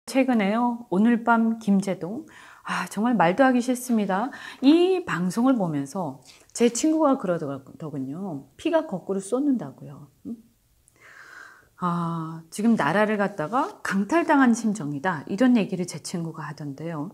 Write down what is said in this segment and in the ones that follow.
최근에요. 오늘 밤 김제동. 정말 말도 하기 싫습니다. 이 방송을 보면서 제 친구가 그러더군요. 피가 거꾸로 쏟는다고요. 지금 나라를 갖다가 강탈당한 심정이다. 이런 얘기를 제 친구가 하던데요.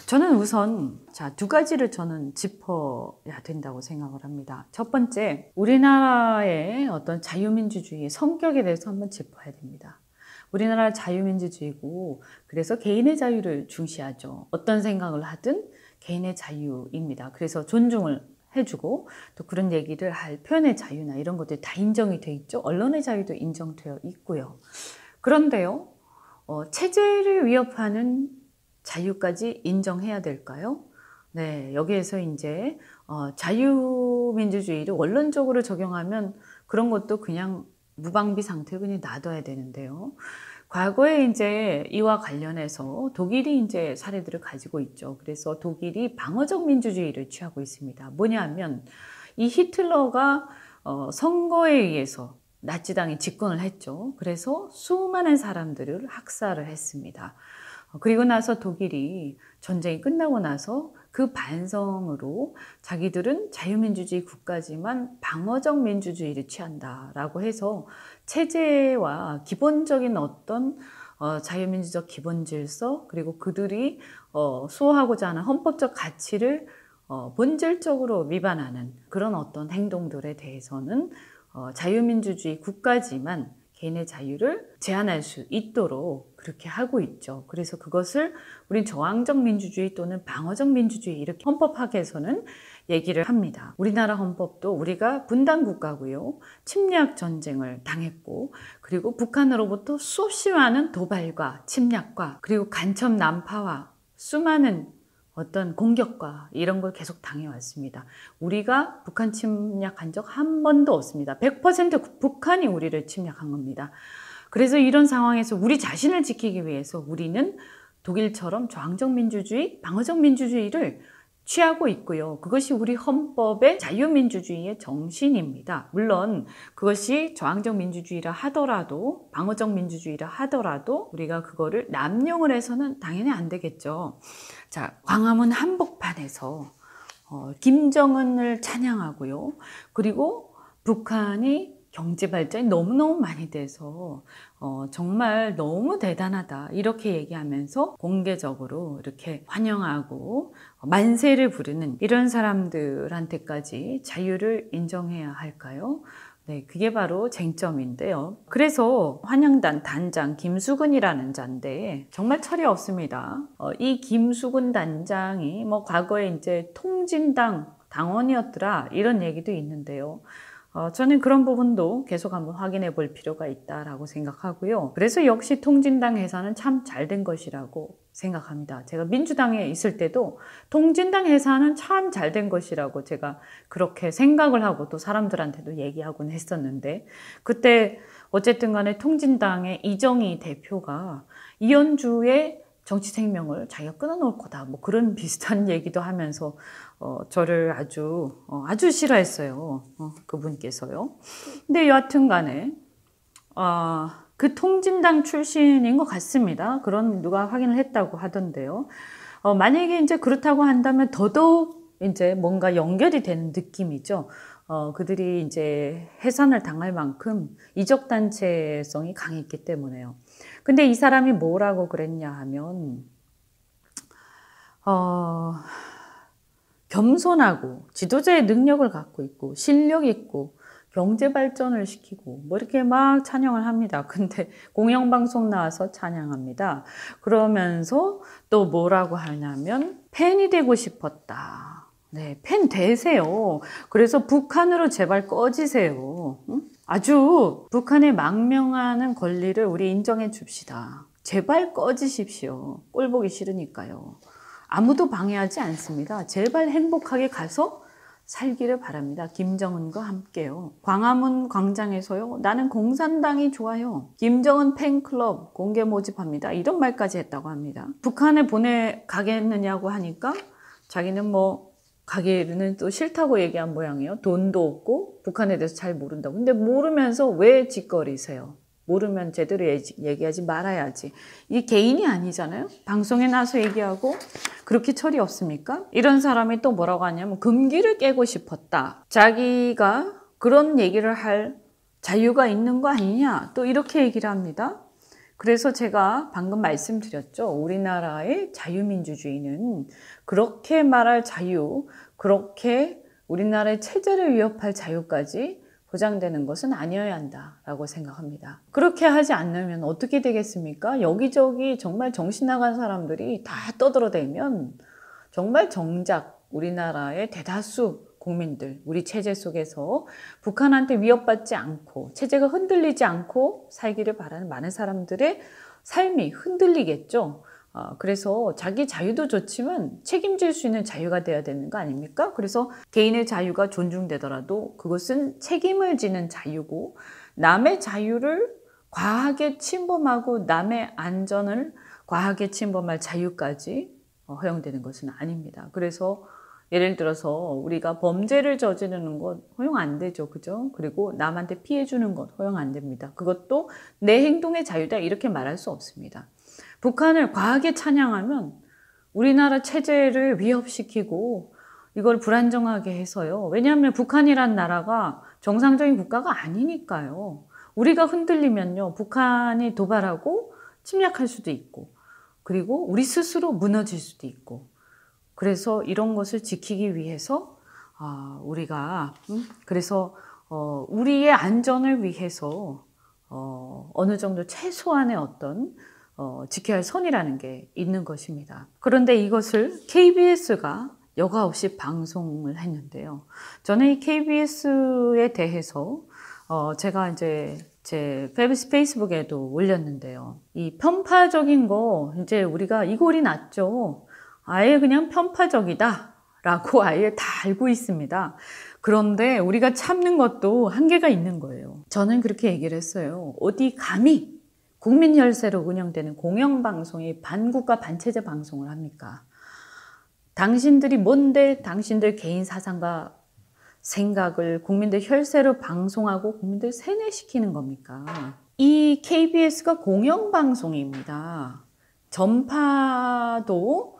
저는 우선 두 가지를 저는 짚어야 된다고 생각을 합니다. 첫 번째, 우리나라의 어떤 자유민주주의의 성격에 대해서 한번 짚어야 됩니다. 우리나라 자유민주주의고 그래서 개인의 자유를 중시하죠. 어떤 생각을 하든 개인의 자유입니다. 그래서 존중을 해주고 또 그런 얘기를 할 표현의 자유나 이런 것들이 다 인정이 돼 있죠. 언론의 자유도 인정되어 있고요. 그런데요, 체제를 위협하는 자유까지 인정해야 될까요? 네, 여기에서 이제 자유민주주의를 원론적으로 적용하면 그런 것도 그냥 무방비 상태로 그냥 놔둬야 되는데요. 과거에 이제 이와 관련해서 독일이 이제 사례들을 가지고 있죠. 그래서 독일이 방어적 민주주의를 취하고 있습니다. 뭐냐면 이 히틀러가 선거에 의해서 나치당이 집권을 했죠. 그래서 수많은 사람들을 학살을 했습니다. 그리고 나서 독일이 전쟁이 끝나고 나서 그 반성으로 자기들은 자유민주주의 국가지만 방어적 민주주의를 취한다라고 해서 체제와 기본적인 어떤 자유민주적 기본 질서 그리고 그들이 수호하고자 하는 헌법적 가치를 본질적으로 위반하는 그런 어떤 행동들에 대해서는 자유민주주의 국가지만 개인의 자유를 제한할 수 있도록 그렇게 하고 있죠. 그래서 그것을 우린 저항적 민주주의 또는 방어적 민주주의 이렇게 헌법학에서는 얘기를 합니다. 우리나라 헌법도 우리가 분단 국가고요. 침략 전쟁을 당했고 그리고 북한으로부터 수없이 많은 도발과 침략과 그리고 간첩 난파와 수많은 어떤 공격과 이런 걸 계속 당해왔습니다. 우리가 북한 침략한 적 한 번도 없습니다. 100% 북한이 우리를 침략한 겁니다. 그래서 이런 상황에서 우리 자신을 지키기 위해서 우리는 독일처럼 저항적 민주주의, 방어적 민주주의를 취하고 있고요. 그것이 우리 헌법의 자유민주주의의 정신입니다. 물론 그것이 저항적 민주주의라 하더라도 방어적 민주주의라 하더라도 우리가 그거를 남용을 해서는 당연히 안 되겠죠. 광화문 한복판에서 김정은을 찬양하고요. 그리고 북한이 경제 발전이 너무너무 많이 돼서 정말 너무 대단하다 이렇게 얘기하면서 공개적으로 이렇게 환영하고 만세를 부르는 이런 사람들한테까지 자유를 인정해야 할까요? 네, 그게 바로 쟁점인데요. 그래서 환영단 단장 김수근이라는 자인데 정말 철이 없습니다. 이 김수근 단장이 과거에 이제 통진당 당원이었더라 이런 얘기도 있는데요. 저는 그런 부분도 계속 한번 확인해 볼 필요가 있다라고 생각하고요. 그래서 역시 통진당 해산은 참 잘 된 것이라고 생각합니다. 제가 민주당에 있을 때도 통진당 해산은 참 잘 된 것이라고 제가 그렇게 생각을 하고 또 사람들한테도 얘기하곤 했었는데 그때 어쨌든 간에 통진당의 이정희 대표가 이현주의 정치 생명을 자기가 끊어놓을 거다. 그런 비슷한 얘기도 하면서 저를 아주 싫어했어요. 그분께서요. 근데 여하튼 간에 그 통진당 출신인 것 같습니다. 그런 누가 확인을 했다고 하던데요. 만약에 이제 그렇다고 한다면 더더욱 이제 뭔가 연결이 되는 느낌이죠. 그들이 이제 해산을 당할 만큼 이적단체성이 강했기 때문에요. 근데 이 사람이 뭐라고 그랬냐 하면, 겸손하고 지도자의 능력을 갖고 있고 실력 있고 경제 발전을 시키고 이렇게 막 찬양을 합니다. 근데 공영방송 나와서 찬양합니다. 그러면서 또 뭐라고 하냐면 팬이 되고 싶었다. 네, 팬 되세요. 그래서 북한으로 제발 꺼지세요. 응? 아주 북한에 망명하는 권리를 우리 인정해 줍시다. 제발 꺼지십시오. 꼴 보기 싫으니까요. 아무도 방해하지 않습니다. 제발 행복하게 가서 살기를 바랍니다. 김정은과 함께요. 광화문 광장에서요. 나는 공산당이 좋아요. 김정은 팬클럽 공개 모집합니다. 이런 말까지 했다고 합니다. 북한에 가겠느냐고 하니까 자기는 가기는 또 싫다고 얘기한 모양이에요. 돈도 없고 북한에 대해서 잘 모른다고. 근데 모르면서 왜 짓거리세요? 모르면 제대로 얘기하지 말아야지. 이게 개인이 아니잖아요. 방송에 나서 얘기하고 그렇게 철이 없습니까? 이런 사람이 또 뭐라고 하냐면 금기를 깨고 싶었다. 자기가 그런 얘기를 할 자유가 있는 거 아니냐. 또 이렇게 얘기를 합니다. 그래서 제가 방금 말씀드렸죠. 우리나라의 자유민주주의는 그렇게 말할 자유, 그렇게 우리나라의 체제를 위협할 자유까지 보장되는 것은 아니어야 한다라고 생각합니다. 그렇게 하지 않으면 어떻게 되겠습니까? 여기저기 정말 정신 나간 사람들이 다 떠들어대면 정말 정작 우리나라의 대다수 국민들, 우리 체제 속에서 북한한테 위협받지 않고 체제가 흔들리지 않고 살기를 바라는 많은 사람들의 삶이 흔들리겠죠. 그래서 자기 자유도 좋지만 책임질 수 있는 자유가 돼야 되는 거 아닙니까? 그래서 개인의 자유가 존중되더라도 그것은 책임을 지는 자유고 남의 자유를 과하게 침범하고 남의 안전을 과하게 침범할 자유까지 허용되는 것은 아닙니다. 그래서 예를 들어서 우리가 범죄를 저지르는 것 허용 안 되죠. 그죠? 그리고 남한테 피해 주는 것 허용 안 됩니다. 그것도 내 행동의 자유다 이렇게 말할 수 없습니다. 북한을 과하게 찬양하면 우리나라 체제를 위협시키고 이걸 불안정하게 해서요. 왜냐하면 북한이란 나라가 정상적인 국가가 아니니까요. 우리가 흔들리면요. 북한이 도발하고 침략할 수도 있고 그리고 우리 스스로 무너질 수도 있고 그래서 이런 것을 지키기 위해서 우리가 그래서 우리의 안전을 위해서 어느 정도 최소한의 어떤 지켜야 할 선이라는 게 있는 것입니다. 그런데 이것을 KBS가 여과 없이 방송을 했는데요. 저는 이 KBS에 대해서 제가 이제 제 페이스북에도 올렸는데요. 이 편파적인 거 이제 우리가 이 꼴이 났죠. 아예 그냥 편파적이다 라고 아예 다 알고 있습니다. 그런데 우리가 참는 것도 한계가 있는 거예요. 저는 그렇게 얘기를 했어요. 어디 감히 국민 혈세로 운영되는 공영방송이 반국가 반체제 방송을 합니까? 당신들이 뭔데 당신들 개인 사상과 생각을 국민들 혈세로 방송하고 국민들 세뇌시키는 겁니까? 이 KBS가 공영방송입니다. 전파도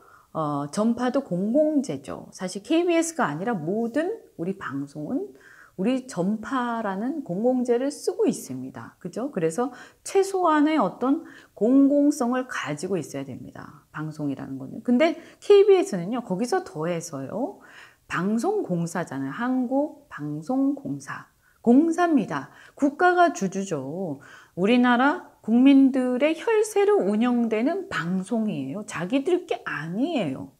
공공재죠. 사실 KBS가 아니라 모든 우리 방송은 우리 전파라는 공공재를 쓰고 있습니다. 그죠? 그래서 최소한의 어떤 공공성을 가지고 있어야 됩니다. 방송이라는 거는. 근데 KBS는요, 거기서 더해서요, 방송공사잖아요. 한국방송공사. 공사입니다. 국가가 주주죠. 우리나라 국민들의 혈세로 운영되는 방송이에요. 자기들 게 아니에요.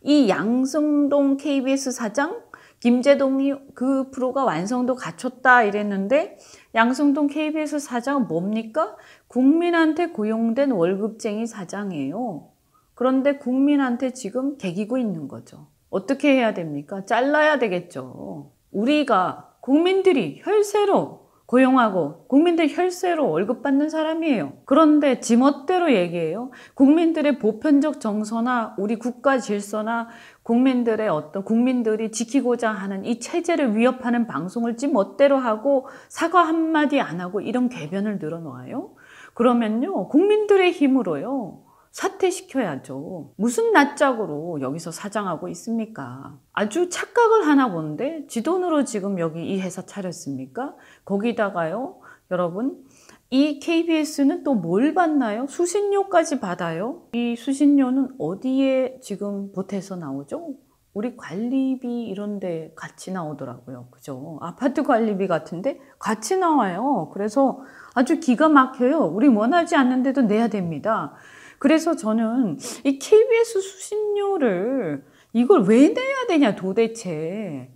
이 양승동 KBS 사장, 김재동이 그 프로가 완성도 갖췄다 이랬는데 양승동 KBS 사장은 뭡니까? 국민한테 고용된 월급쟁이 사장이에요. 그런데 국민한테 지금 개기고 있는 거죠. 어떻게 해야 됩니까? 잘라야 되겠죠. 우리가 국민들이 혈세로 고용하고 국민들 혈세로 월급 받는 사람이에요. 그런데 지멋대로 얘기해요. 국민들의 보편적 정서나 우리 국가 질서나 국민들의 어떤 국민들이 지키고자 하는 이 체제를 위협하는 방송을 지멋대로 하고 사과 한마디 안 하고 이런 궤변을 늘어놓아요. 그러면요, 국민들의 힘으로요, 사퇴시켜야죠. 무슨 낯짝으로 여기서 사장하고 있습니까? 아주 착각을 하나 본데 지 돈으로 지금 여기 이 회사 차렸습니까? 거기다가요, 여러분, 이 KBS는 또 뭘 받나요? 수신료까지 받아요. 이 수신료는 어디에 지금 보태서 나오죠? 우리 관리비 이런 데 같이 나오더라고요. 그죠? 아파트 관리비 같은데 같이 나와요. 그래서 아주 기가 막혀요. 우리 원하지 않는데도 내야 됩니다. 그래서 저는 이 KBS 수신료를 이걸 왜 내야 되냐 도대체.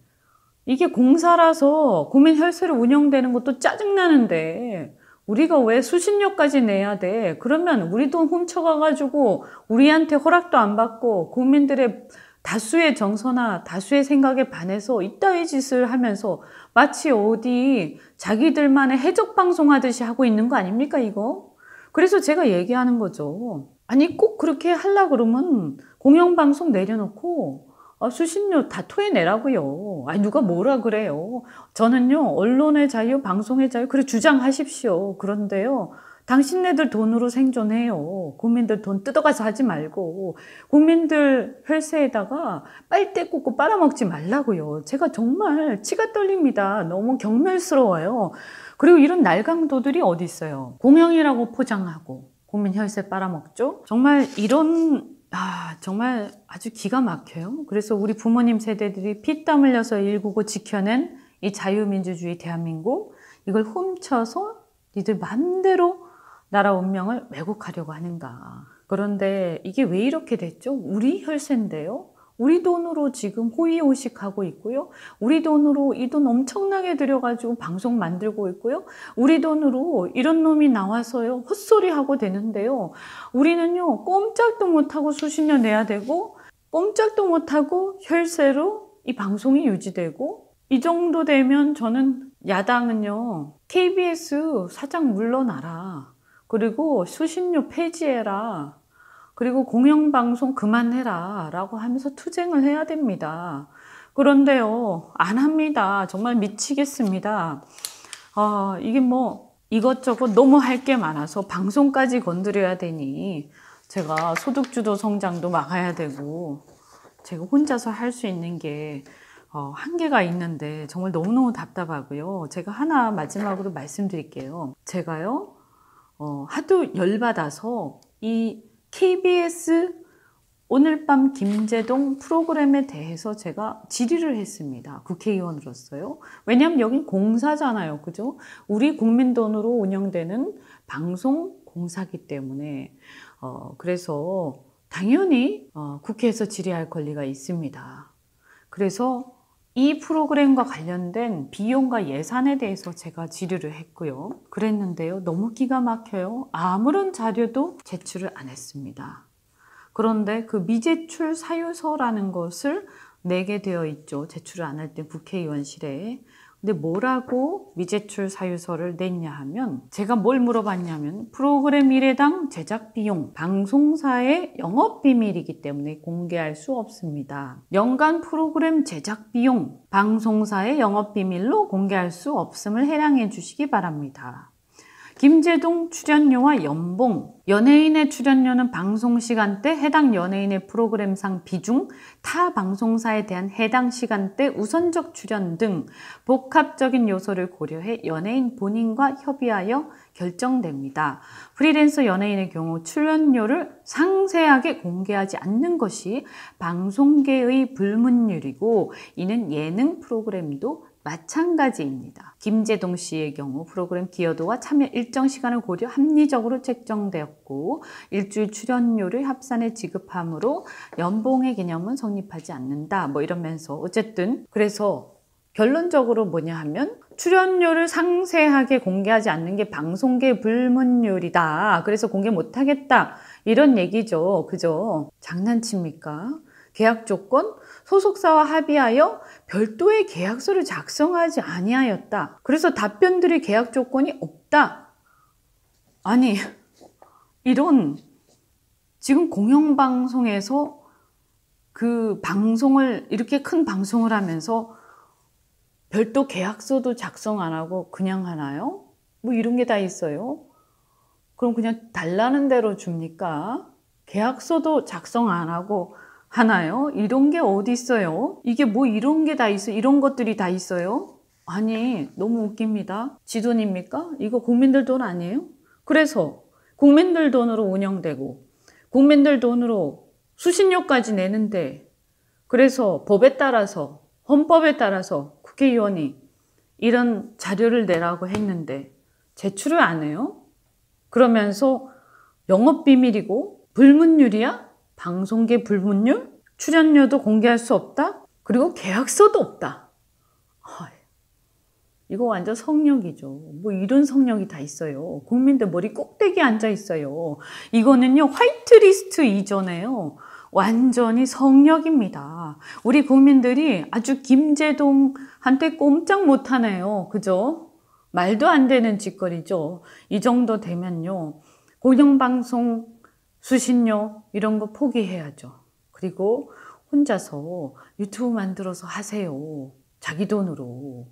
이게 공사라서 국민 혈세로 운영되는 것도 짜증나는데 우리가 왜 수신료까지 내야 돼? 그러면 우리 돈 훔쳐가가지고 우리한테 허락도 안 받고 국민들의 다수의 정서나 다수의 생각에 반해서 이따위 짓을 하면서 마치 어디 자기들만의 해적방송 하듯이 하고 있는 거 아닙니까 이거? 그래서 제가 얘기하는 거죠. 아니 꼭 그렇게 하려고 그러면 공영방송 내려놓고 수신료 다 토해내라고요. 아니, 누가 뭐라 그래요. 저는요, 언론의 자유, 방송의 자유, 그래, 주장하십시오. 그런데요, 당신네들 돈으로 생존해요. 국민들 돈 뜯어가서 하지 말고, 국민들 혈세에다가 빨대 꽂고 빨아먹지 말라고요. 제가 정말 치가 떨립니다. 너무 경멸스러워요. 그리고 이런 날강도들이 어디 있어요. 공영이라고 포장하고, 국민 혈세 빨아먹죠? 정말 이런 정말 아주 기가 막혀요. 그래서 우리 부모님 세대들이 피땀 흘려서 일구고 지켜낸 이 자유민주주의 대한민국, 이걸 훔쳐서 니들 맘대로 나라 운명을 왜곡하려고 하는가. 그런데 이게 왜 이렇게 됐죠? 우리 혈세인데요. 우리 돈으로 지금 호의호식하고 있고요. 우리 돈으로 이 돈 엄청나게 들여가지고 방송 만들고 있고요. 우리 돈으로 이런 놈이 나와서요, 헛소리하고 되는데요. 우리는요, 꼼짝도 못하고 수십 년 내야 되고, 꼼짝도 못하고 혈세로 이 방송이 유지되고, 이 정도 되면 저는 야당은요, KBS 사장 물러나라. 그리고 수신료 폐지해라. 그리고 공영방송 그만해라 라고 하면서 투쟁을 해야 됩니다. 그런데요, 안 합니다. 정말 미치겠습니다. 이게 뭐 이것저것 너무 할 게 많아서 방송까지 건드려야 되니 제가 소득주도 성장도 막아야 되고 제가 혼자서 할 수 있는 게 한계가 있는데 정말 너무너무 답답하고요. 제가 하나 마지막으로 말씀드릴게요. 제가요, 하도 열받아서 이 KBS 오늘 밤 김제동 프로그램에 대해서 제가 질의를 했습니다. 국회의원으로서요. 왜냐하면 여긴 공사잖아요. 그죠? 우리 국민 돈으로 운영되는 방송 공사기 때문에 그래서 당연히 국회에서 질의할 권리가 있습니다. 그래서 이 프로그램과 관련된 비용과 예산에 대해서 제가 질의를 했고요. 그랬는데요. 너무 기가 막혀요. 아무런 자료도 제출을 안 했습니다. 그런데 그 미제출 사유서라는 것을 내게 되어 있죠. 제출을 안 할 때 국회의원실에. 근데 뭐라고 미제출 사유서를 냈냐 하면 제가 뭘 물어봤냐면 프로그램 1회당 제작 비용, 방송사의 영업 비밀이기 때문에 공개할 수 없습니다. 연간 프로그램 제작 비용, 방송사의 영업 비밀로 공개할 수 없음을 해량해 주시기 바랍니다. 김제동 출연료와 연봉, 연예인의 출연료는 방송시간대 해당 연예인의 프로그램상 비중, 타 방송사에 대한 해당 시간대 우선적 출연 등 복합적인 요소를 고려해 연예인 본인과 협의하여 결정됩니다. 프리랜서 연예인의 경우 출연료를 상세하게 공개하지 않는 것이 방송계의 불문율이고 이는 예능 프로그램도 마찬가지입니다. 김제동 씨의 경우 프로그램 기여도와 참여 일정 시간을 고려 합리적으로 책정되었고 일주일 출연료를 합산해 지급하므로 연봉의 개념은 성립하지 않는다. 뭐 이러면서 어쨌든 그래서 결론적으로 뭐냐 하면 출연료를 상세하게 공개하지 않는 게 방송계 불문율이다. 그래서 공개 못하겠다. 이런 얘기죠. 그죠? 장난칩니까? 계약 조건, 소속사와 합의하여 별도의 계약서를 작성하지 아니하였다. 그래서 답변들이 계약 조건이 없다. 아니, 이런 지금 공영방송에서 그 방송을 이렇게 큰 방송을 하면서 별도 계약서도 작성 안 하고 그냥 하나요? 뭐 이런 게 다 있어요. 그럼 그냥 달라는 대로 줍니까? 계약서도 작성 안 하고 하나요? 이런 게 어디 있어요? 이게 뭐 이런 게 다 있어요? 이런 것들이 다 있어요? 아니, 너무 웃깁니다. 지 돈입니까? 이거 국민들 돈 아니에요? 그래서 국민들 돈으로 운영되고 국민들 돈으로 수신료까지 내는데 그래서 법에 따라서 헌법에 따라서 국회의원이 이런 자료를 내라고 했는데 제출을 안 해요? 그러면서 영업비밀이고 불문율이야? 방송계 불문율? 출연료도 공개할 수 없다? 그리고 계약서도 없다. 이거 완전 성역이죠. 뭐 이런 성역이 다 있어요. 국민들 머리 꼭대기에 앉아 있어요. 이거는요, 화이트리스트 이전에요. 완전히 성역입니다. 우리 국민들이 아주 김제동한테 꼼짝 못하네요. 그죠? 말도 안 되는 짓거리죠. 이 정도 되면요, 공영방송 수신료 이런 거 포기해야죠. 그리고 혼자서 유튜브 만들어서 하세요. 자기 돈으로.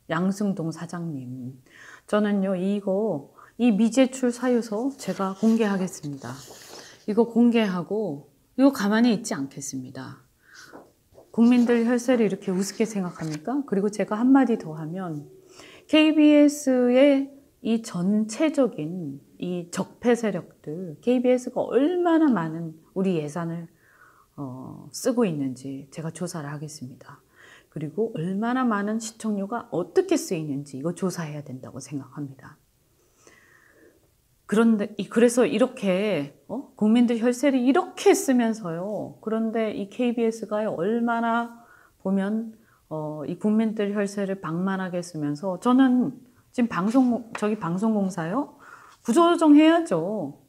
양승동 사장님. 저는요, 이 미제출 사유서 제가 공개하겠습니다. 이거 공개하고, 이거 가만히 있지 않겠습니다. 국민들 혈세를 이렇게 우습게 생각합니까? 그리고 제가 한마디 더 하면, KBS의 이 전체적인 이 적폐 세력들, KBS가 얼마나 많은 우리 예산을 쓰고 있는지 제가 조사를 하겠습니다. 그리고 얼마나 많은 시청료가 어떻게 쓰이는지 이거 조사해야 된다고 생각합니다. 그래서 이렇게 국민들 혈세를 이렇게 쓰면서요. 그런데 이 KBS가 얼마나 보면 이 국민들 혈세를 방만하게 쓰면서 저는 지금 방송공사요. 구조조정 해야죠.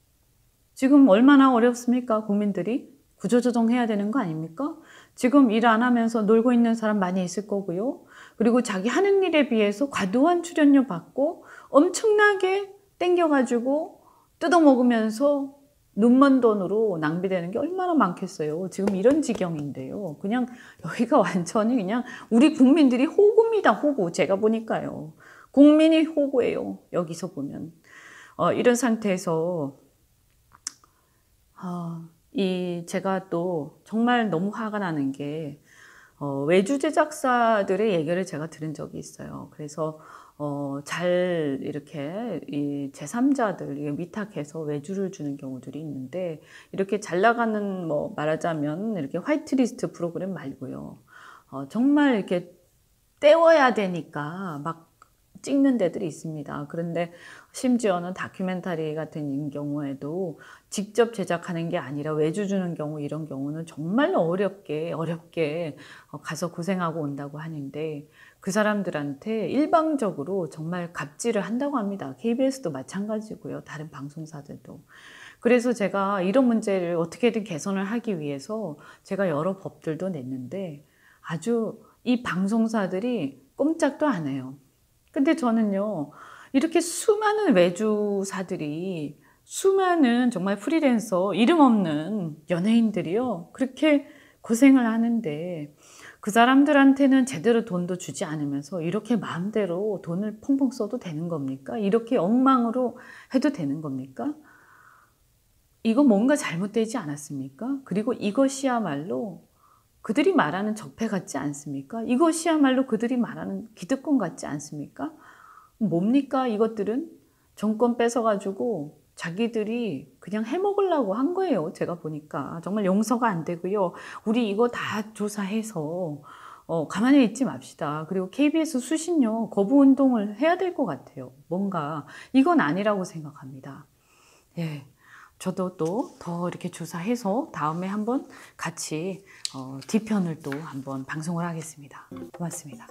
지금 얼마나 어렵습니까? 국민들이 구조조정 해야 되는 거 아닙니까? 지금 일 안 하면서 놀고 있는 사람 많이 있을 거고요. 그리고 자기 하는 일에 비해서 과도한 출연료 받고 엄청나게 땡겨가지고 뜯어먹으면서 눈먼 돈으로 낭비되는 게 얼마나 많겠어요. 지금 이런 지경인데요. 그냥 여기가 완전히 그냥 우리 국민들이 호구입니다. 호구. 제가 보니까요. 국민이 호구예요. 여기서 보면. 이런 상태에서 제가 또 정말 너무 화가 나는 게 외주 제작사들의 얘기를 제가 들은 적이 있어요. 그래서 잘 이렇게 이 제3자들 위탁해서 외주를 주는 경우들이 있는데 이렇게 잘 나가는 말하자면 이렇게 화이트리스트 프로그램 말고요. 정말 이렇게 떼워야 되니까 막 찍는 데들이 있습니다. 그런데 심지어는 다큐멘터리 같은 경우에도 직접 제작하는 게 아니라 외주 주는 경우 이런 경우는 정말 어렵게 가서 고생하고 온다고 하는데 그 사람들한테 일방적으로 정말 갑질을 한다고 합니다. KBS도 마찬가지고요. 다른 방송사들도. 그래서 제가 이런 문제를 어떻게든 개선을 하기 위해서 제가 여러 법들도 냈는데 아주 이 방송사들이 꼼짝도 안 해요. 근데 저는요, 이렇게 수많은 외주사들이, 수많은 정말 프리랜서, 이름 없는 연예인들이요, 그렇게 고생을 하는데, 그 사람들한테는 제대로 돈도 주지 않으면서 이렇게 마음대로 돈을 펑펑 써도 되는 겁니까? 이렇게 엉망으로 해도 되는 겁니까? 이거 뭔가 잘못되지 않았습니까? 그리고 이것이야말로 그들이 말하는 적폐 같지 않습니까? 이것이야말로 그들이 말하는 기득권 같지 않습니까? 뭡니까? 이것들은 정권 뺏어가지고 자기들이 그냥 해먹으려고 한 거예요. 제가 보니까. 정말 용서가 안 되고요. 우리 이거 다 조사해서 가만히 있지 맙시다. 그리고 KBS 수신료 거부 운동을 해야 될 것 같아요. 뭔가 이건 아니라고 생각합니다. 예. 저도 또 더 이렇게 조사해서 다음에 한번 같이 뒤편을 또 한번 방송을 하겠습니다. 고맙습니다.